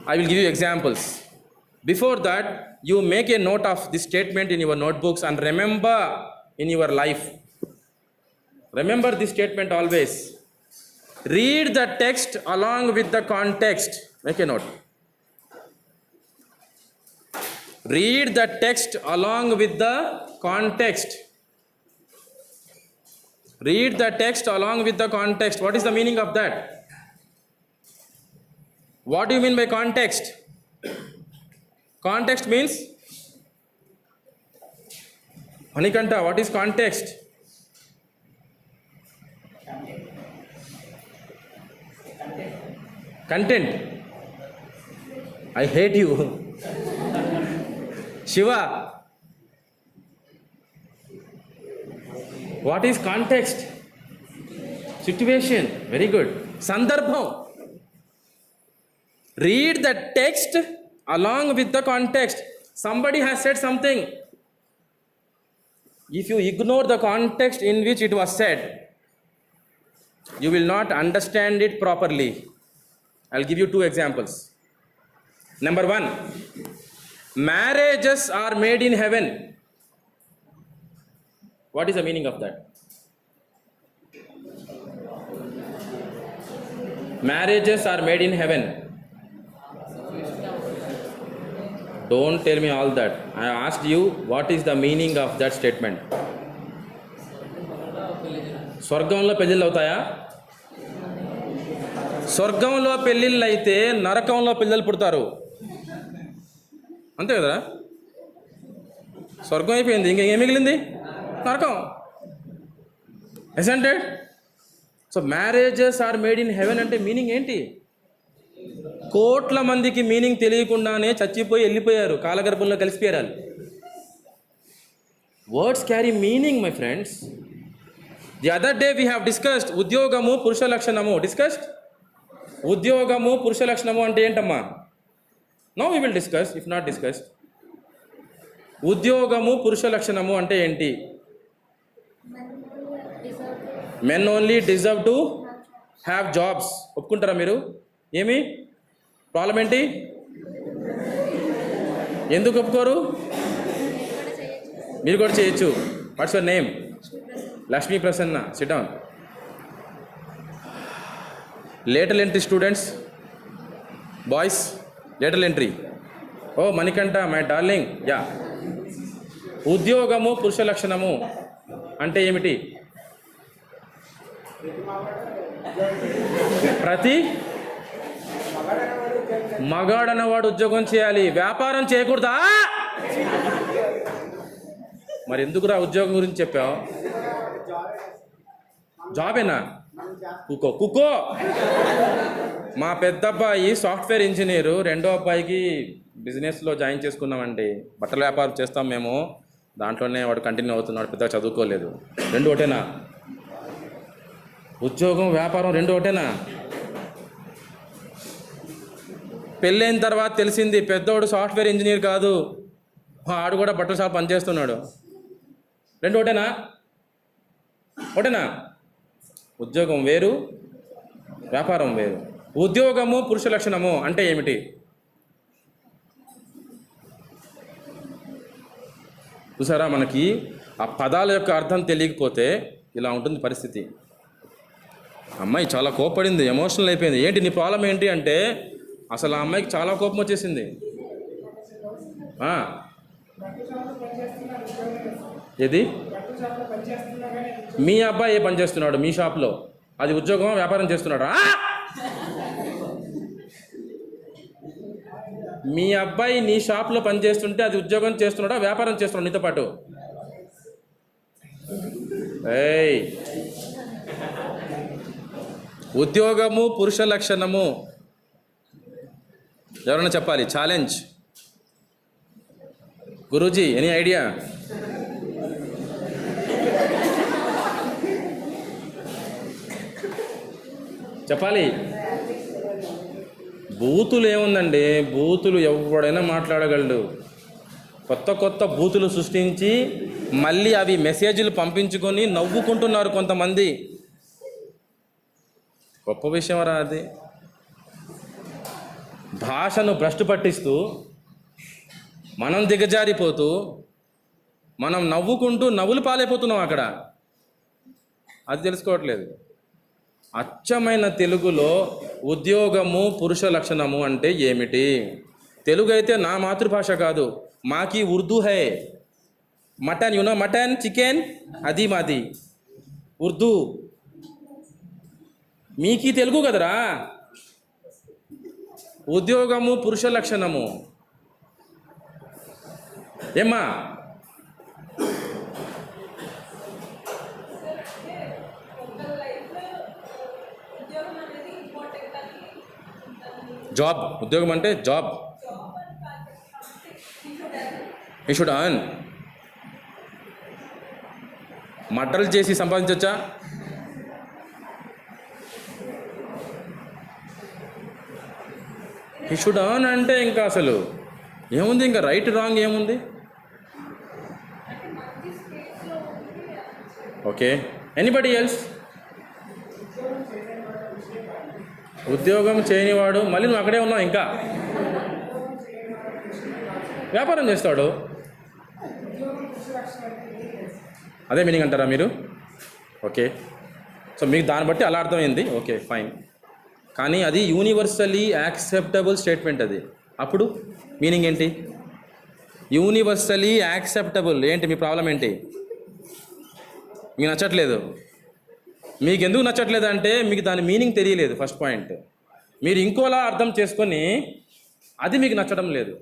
I will give you examples. Before that, you make a note of this statement in your notebooks and remember in your life. Remember this statement always. Read the text along with the context. Make a note. Read the text along with the context. Read the text along with the context. What is the meaning of that? What do you mean by context? Context means, Manikanta, what is context? Content. I hate you. Shiva, what is context? Situation. Very good. Sandarbham. Read the text along with the context. Somebody has said something. If you ignore the context in which it was said, you will not understand it properly. I'll give you 2 examples. Number 1, marriages are made in heaven. What is the meaning of that? Marriages are made in heaven. Don't tell me all that. I asked you, what is the meaning of that statement? స్వర్గంలో పెళ్ళిళ్ళు అవుతాయా? స్వర్గంలో పెళ్ళిళ్ళు అయితే నరకంలో పిల్లలు పుడతారు. అంతే కదా? స్వర్గం అయిపోయింది, ఇంకేం మిగిలింది? నరకం. Isn't it? So marriages are made in heaven అంటే మీనింగ్ ఏంటి? కోట్ల మందికి మీనింగ్ తెలియకుండానే చచ్చిపోయి వెళ్ళిపోయారు, కాలగర్భంలో కలిసిపోయారు. Words carry meaning, my friends. The other day we have discussed ఉద్యోగము పురుష లక్షణము. డిస్కస్డ్ ఉద్యోగము పురుష లక్షణము అంటే ఏంటమ్మా? Now we will discuss, if not discussed. ఉద్యోగము పురుష లక్షణము అంటే ఏంటి? Men only deserve to have jobs. ఒప్పుకుంటారా మీరు? ఏమి ప్రాబ్లం ఏంటి? ఎందుకు ఒప్పుకోరు? మీరు కూడా చేయొచ్చు. What's your name? Lakshmi Prasanna. Sit down. Lateral entry students, boys, lateral entry. ఓ మణికంఠ, మై డార్లింగ్. యా, ఉద్యోగము పురుష లక్షణము అంటే ఏమిటి? ప్రతి మగాడన్నవాడు ఉద్యోగం చేయాలి, వ్యాపారం చేయకూడదా? మరి ఎందుకురా ఉద్యోగం గురించి చెప్పావు? జాబేనా? కుక్కో కుక్కో. మా పెద్ద అబ్బాయి సాఫ్ట్వేర్ ఇంజనీరు, రెండో అబ్బాయికి బిజినెస్లో జాయిన్ చేసుకున్నామండి. బట్టల వ్యాపారం చేస్తాం మేము, దాంట్లోనే వాడు కంటిన్యూ అవుతున్నాడు. పెద్దగా చదువుకోలేదు. 2 ఒకటేనా? ఉద్యోగం వ్యాపారం 2 ఒకటేనా? పెళ్ళైన తర్వాత తెలిసింది పెద్దోడు సాఫ్ట్వేర్ ఇంజనీర్ కాదు, ఆడు కూడా బట్టల షాప్ పనిచేస్తున్నాడు. 2 ఒకటేనా? ఒకటేనా? ఉద్యోగం వేరు, వ్యాపారం వేరు. ఉద్యోగము పురుష లక్షణము అంటే ఏమిటి? చూసారా, మనకి ఆ పదాల యొక్క అర్థం తెలియకపోతే ఇలా ఉంటుంది పరిస్థితి. అమ్మాయి చాలా కోపడింది, ఎమోషనల్ అయిపోయింది. ఏంటి నీ ప్రాబ్లం ఏంటి అంటే, అసలు ఆ అమ్మాయికి చాలా కోపం వచ్చేసింది. ఏది? మీ అబ్బాయి ఏ పని చేస్తున్నాడు మీ షాప్లో? అది ఉద్యోగం వ్యాపారం చేస్తున్నాడా? మీ అబ్బాయి నీ షాప్లో పనిచేస్తుంటే అది ఉద్యోగం చేస్తున్నాడా వ్యాపారం చేస్తున్నాడు నీతో పాటు? ఏయ్, ఉద్యోగము పురుష లక్షణము ఎవరైనా చెప్పాలి. ఛాలెంజ్. Guruji, any idea? చెప్పాలి. బూతులు ఏముందండి, బూతులు ఎవడైనా మాట్లాడగలడు. కొత్త కొత్త బూతులు సృష్టించి మళ్ళీ అవి మెసేజ్లు పంపించుకొని నవ్వుకుంటున్నారు కొంతమంది. గొప్ప విషయం రా అది. భాషను భ్రష్టు పట్టిస్తూ, మనం దిగజారిపోతూ, మనం నవ్వుకుంటూ నవ్వులు పాలైపోతున్నాం అక్కడ. అది తెలుసుకోవట్లేదు. అచ్చమైన తెలుగులో ఉద్యోగము పురుష లక్షణము అంటే ఏమిటి? తెలుగు అయితే నా మాతృభాష కాదు, మాకి Urdu high. Mutton you know, mutton chicken అది మాది ఉర్దూ. మీకి తెలుగు కదరా. ఉద్యోగము పురుష లక్షణము ఏమ్మా? జాబ్, ఉద్యోగం అంటే జాబ్. You should earn. మటర్లు చేసి సంపాదించవచ్చా? యూ షుడ్ అర్న్ అంటే ఇంకా అసలు ఏముంది, ఇంకా రైట్ రాంగ్ ఏముంది? Okay, anybody else? ఉద్యోగం చేయనివాడు, మళ్ళీ నువ్వు అక్కడే ఉన్నావు, ఇంకా వ్యాపారం చేస్తాడు. అదే మీనింగ్ అంటారా మీరు? ఓకే, సో మీకు దాన్ని బట్టి అలా అర్థమైంది. Okay fine. కానీ అది యూనివర్సల్లీ యాక్సెప్టబుల్ స్టేట్మెంట్. అది అప్పుడు మీనింగ్ ఏంటి? యూనివర్సల్లీ యాక్సెప్టబుల్ ఏంటి? మీ ప్రాబ్లం ఏంటి? మీకు నచ్చట్లేదు. మీకు ఎందుకు నచ్చట్లేదు అంటే మీకు దాని మీనింగ్ తెలియలేదు. First point. మీరు ఇంకోలా అర్థం చేసుకొని అది మీకు నచ్చడం లేదు.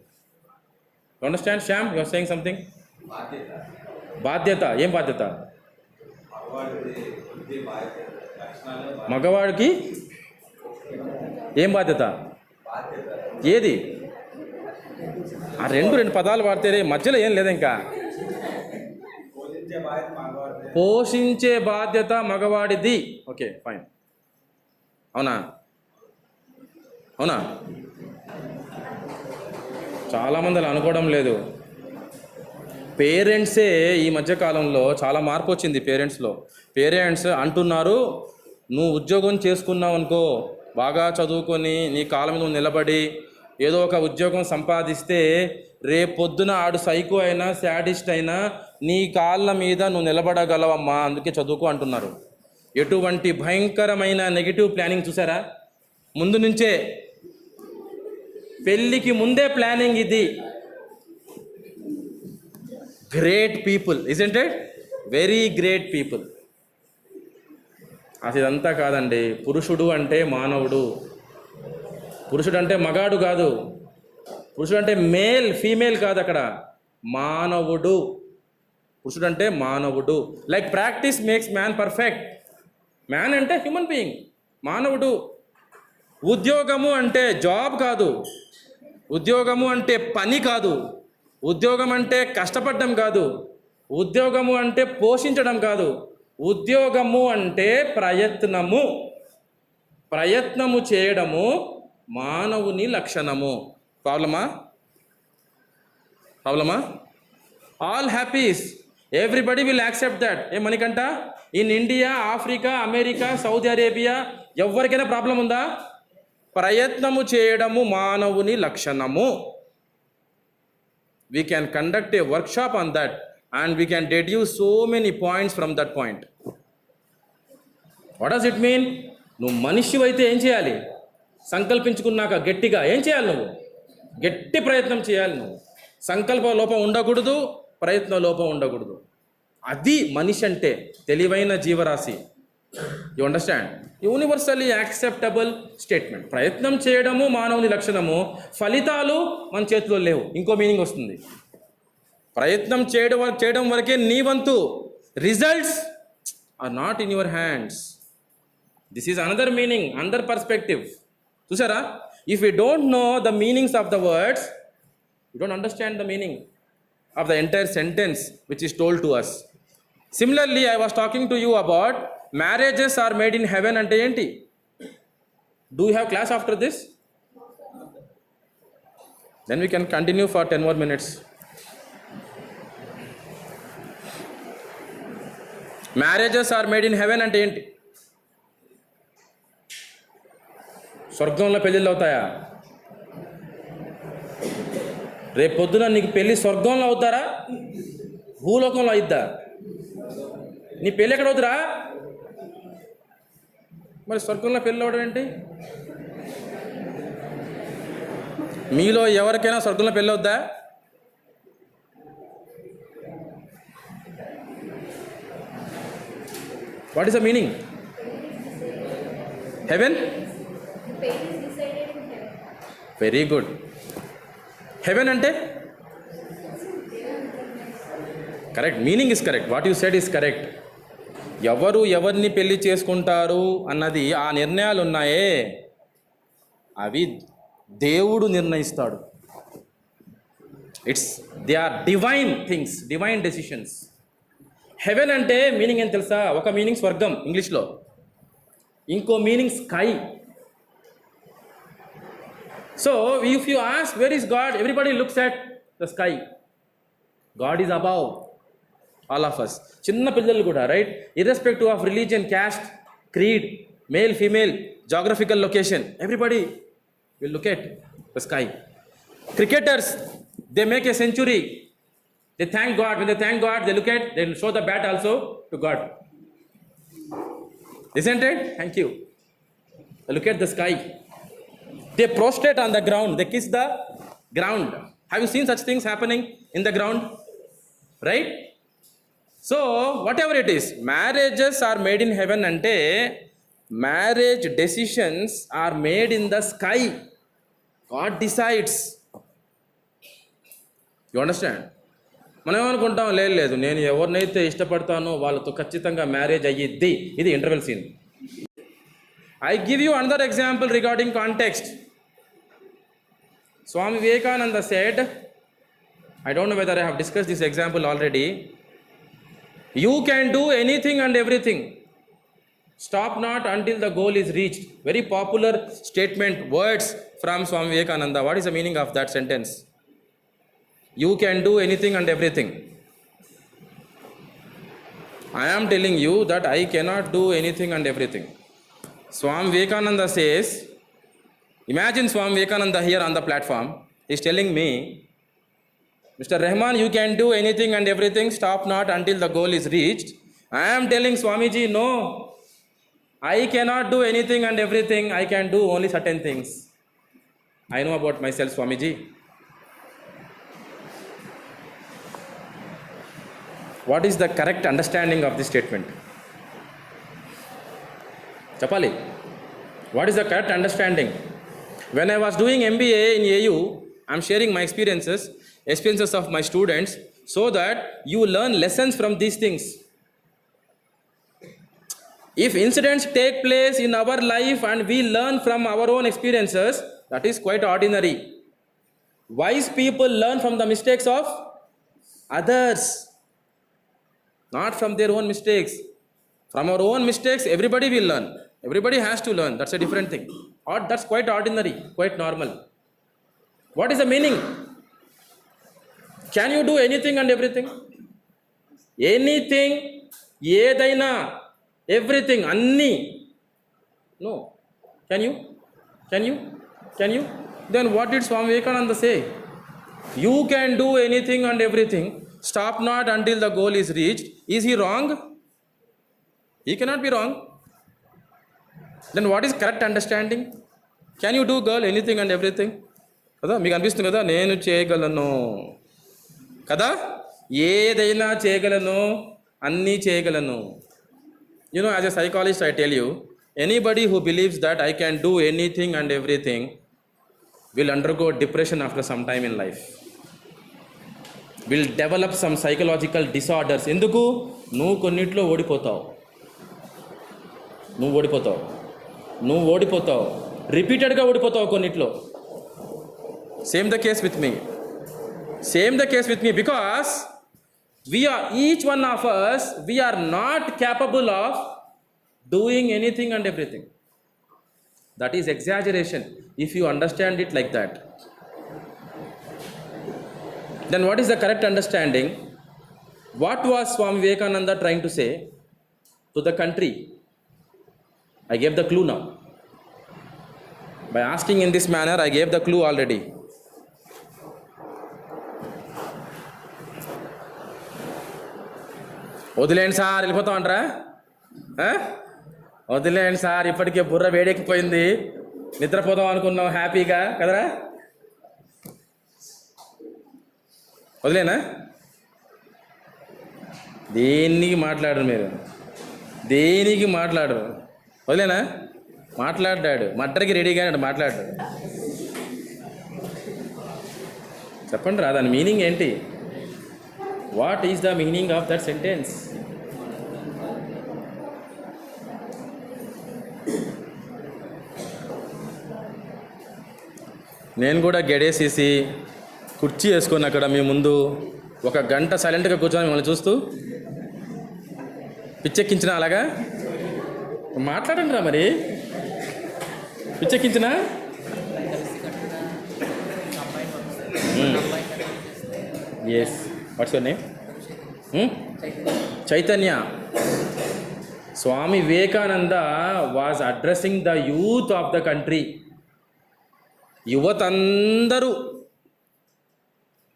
You understand Shyam? You are saying something. బాధ్యత. ఏం బాధ్యత? మగవాడికి ఏం బాధ్యత? ఏది? ఆ రెండు పదాలు వాడితే మధ్యలో ఏం లేదు. ఇంకా పోషించే బాధ్యత మగవాడిది. Okay fine. అవునా? అవునా? చాలామంది అలా అనుకోవడం లేదు. పేరెంట్సే ఈ మధ్యకాలంలో చాలా మార్పు వచ్చింది పేరెంట్స్లో. పేరెంట్స్ అంటున్నారు, నువ్వు ఉద్యోగం చేసుకున్నావు అనుకో, బాగా చదువుకొని నీ కాళ్ళ మీద నువ్వు నిలబడి ఏదో ఒక ఉద్యోగం సంపాదిస్తే రేపొద్దున ఆడు సైకో అయినా శాడిస్ట్ అయినా నీ కాళ్ళ మీద నువ్వు నిలబడగలవమ్మా, అందుకే చదువుకో అంటున్నారు. ఎటువంటి భయంకరమైన నెగిటివ్ ప్లానింగ్ చూసారా? ముందు నుంచే, పెళ్ళికి ముందే ప్లానింగ్ ఇది. Great people, isn't it? Very great people. అసలు ఇదంతా కాదండి. పురుషుడు అంటే మానవుడు. పురుషుడు అంటే మగాడు కాదు. పురుషుడు అంటే మేల్ ఫీమేల్ కాదు, అక్కడ మానవుడు. పురుషుడు అంటే మానవుడు. Like practice makes man perfect. Man అంటే హ్యూమన్ బీయింగ్, మానవుడు. ఉద్యోగము అంటే జాబ్ కాదు. ఉద్యోగము అంటే పని కాదు. ఉద్యోగం అంటే కష్టపడడం కాదు. ఉద్యోగము అంటే పోషించడం కాదు. ఉద్యోగము అంటే ప్రయత్నము. ప్రయత్నము చేయడము మానవుని లక్షణము. ప్రాబ్లమా? All happies, everybody will accept that. ఏ Manikanta? In India, Africa, America, Saudi Arabia ఎవరికైనా ప్రాబ్లం ఉందా? ప్రయత్నము చేయడము మానవుని లక్షణము. We can conduct a workshop on that and we can deduce so many points from that point. What does it mean? నువ్వు మనిషివైతే ఏం చేయాలి? సంకల్పించుకున్నాక గట్టిగా ఏం చేయాలి? నువ్వు గట్టి ప్రయత్నం చేయాలి. నువ్వు సంకల్ప లోపం ఉండకూడదు, ప్రయత్న లోపం ఉండకూడదు. అది మనిషి అంటే, తెలివైన జీవరాశి. You understand? Universally acceptable statement. ప్రయత్నం చేయడము మానవుని లక్షణము. ఫలితాలు మన చేతిలో లేవు. ఇంకో మీనింగ్ వస్తుంది. ప్రయత్నం చేయడం వరకే నీ వంతు. Results are not in your hands. This is another meaning, another perspective. చూసారా? If you don't know the meanings of the words, you don't understand the meaning of the entire sentence which is told to us. Similarly I was talking to you about marriages are made in heaven అంటే ఏంటి? Do you have class after this? Then we can continue for 10 more minutes. Marriages are made in heaven అంటే ఏంటి? స్వర్గంలో పెళ్ళిళ్ళు అవుతాయా? రేపు పొద్దున నీకు పెళ్ళి స్వర్గంలో అవుతారా, భూలోకంలో అయిద్దా? నీ పెళ్ళి ఎక్కడ అవుతురా? మరి స్వర్గంలో పెళ్ళి అవడం ఏంటి? మీలో ఎవరికైనా స్వర్గంలో పెళ్ళి అవుద్దా? What is the meaning? Heaven? Very good. Heaven అంటే correct, meaning is correct, what you said is correct. ఎవరు ఎవరిని పెళ్లి చేసుకుంటారు అన్నది, ఆ నిర్ణయాలు ఉన్నాయే అవి దేవుడు నిర్ణయిస్తాడు. They are divine things, divine decisions. Heaven అంటే మీనింగ్ ఏం తెలుసా? ఒక మీనింగ్ స్వర్గం ఇంగ్లీష్లో, ఇంకో meaning sky. So if you ask where is God, everybody looks at the sky. God is above all of us. చిన్న పిల్లలు కూడా, right, irrespective of religion, caste, creed, male, female, geographical location, everybody will look at the sky. Cricketers, they make a century, they thank God. When they thank God, they look at, they show the bat also to God, isn't it? Thank you. They look at the sky, they prostrate on the ground, they kiss the ground. Have you seen such things happening in the ground? Right? So whatever it is, marriages are made in heaven ante marriage decisions are made in the sky. God decides. You understand? మనం ఏమనుకుంటాం, లేదు నేను ఎవరినైతే ఇష్టపడతానో వాళ్ళతో ఖచ్చితంగా marriage అయ్యిద్ది. ఇది interval scene. I give you another example regarding context. Swami Vivekananda said, I don't know whether I have discussed this example already, you can do anything and everything, stop not until the goal is reached. Very popular statement, words from Swami Vivekananda. What is the meaning of that sentence? You can do anything and everything. I am telling you that I cannot do anything and everything. Swami Vivekananda says, imagine Swami Vivekananda here on the platform. He is telling me, Mr. Rahman, you can do anything and everything, stop not until the goal is reached. I am telling Swamiji, no, I cannot do anything and everything. I can do only certain things. I know about myself, Swamiji. What is the correct understanding of this statement? Chapali, what is the correct understanding? When I was doing MBA in AU, I am sharing my experiences of my students, so that you learn lessons from these things. If incidents take place in our life and we learn from our own experiences, that is quite ordinary. Wise people learn from the mistakes of others, not from their own mistakes. From our own mistakes, everybody will learn. Everybody has to learn. That's a different thing. Or that's quite ordinary, quite normal. What is the meaning? Can you do anything and everything? Anything, ఏదైనా, everything, అన్నీ. No. Can you? Then what did Swami Vivekananda say? You can do anything and everything. Stop not until the goal is reached. Is he wrong? He cannot be wrong. Then what is correct understanding? Can you do, girl, anything and everything? కదా, మీకు అనిపిస్తుంది కదా, నేను చేయగలను కదా, ఏదైనా చేయగలను, అన్నీ చేయగలను. You know, as a psychologist, I tell you, anybody who believes that I can do anything and everything will undergo depression after some time in life. Will develop some psychological disorders. ఎందుకు? నువ్వు కొన్నిట్లో ఓడిపోతావు. రిపీటెడ్గా ఓడిపోతావు కొన్నిట్లో. Same the case with me, because we are, each one of us, we are not capable of doing anything and everything. That is exaggeration if you understand it like that. Then what is the correct understanding? What was Swami Vivekananda trying to say to the country? I gave the clue now. By asking in this manner, I gave the clue already. వదిలేండి sir వెళ్ళిపోతాం అంటారా? వదిలేండి sir, ఇప్పటికే బుర్ర వేడెక్కిపోయింది, నిద్రపోదాం అనుకున్నాం హ్యాపీగా కదరా, వదిలేనా? దేనికి మాట్లాడరు మీరు, దేనికి మాట్లాడరు, వదిలేనా? మాట్లాడాడు, మట్టరికి రెడీగా మాట్లాడాడు. చెప్పండి రా, దాని మీనింగ్ ఏంటి? What is the meaning of that sentence? నేను కూడా గెడేసేసి కుర్చీ వేసుకొని అక్కడ మీ ముందు 1 గంట సైలెంట్గా కూర్చొని మిమ్మల్ని చూస్తూ పిచ్చెక్కించిన, అలాగా మాట్లాడండి రా మరి, పిచ్చెక్కించిన. Yes, what's your name? Chaitanya. Swami Vivekananda was addressing the youth of the country. యువతందరూ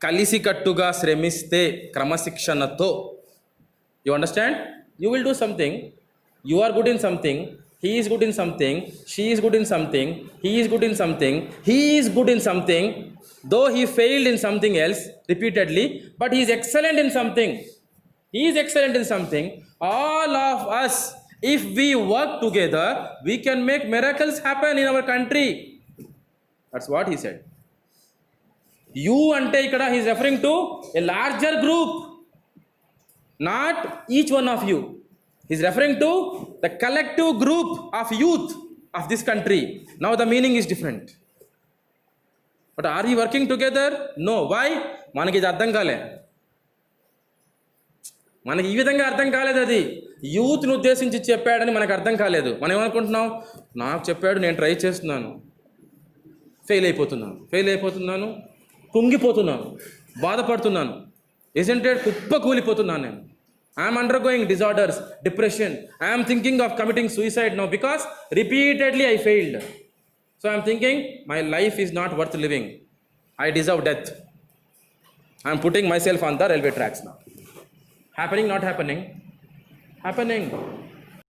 కలిసికట్టుగా శ్రమిస్తే క్రమశిక్షణతో, you understand, you will do something. You are good in something, he is good in something, she is good in something, he is good in something, he is good in something, though he failed in something else repeatedly, but he is excellent in something. He is excellent in something. All of us, if we work together, we can make miracles happen in our country. That's what he said. You ante ikkada he is referring to a larger group, not each one of you. He is referring to the collective group of youth of this country. Now the meaning is different. But are we working together? No. Why? మనకి ఇది అర్థం కాలే, మనకి ఈ విధంగా అర్థం కాలేదు. అది యూత్ని ఉద్దేశించి చెప్పాడని మనకు అర్థం కాలేదు. మనం ఏమనుకుంటున్నాం, నాకు చెప్పాడు, నేను ట్రై చేస్తున్నాను, ఫెయిల్ అయిపోతున్నాను, కుంగిపోతున్నాను, బాధపడుతున్నాను, ఎజెంటెడ్ కుప్ప కూలిపోతున్నాను. నేను I am undergoing disorders, depression. I am thinking of committing suicide now because repeatedly I failed. So I am thinking my life is not worth living. I deserve death. I am putting myself on the railway tracks now. Happening, not happening? Happening.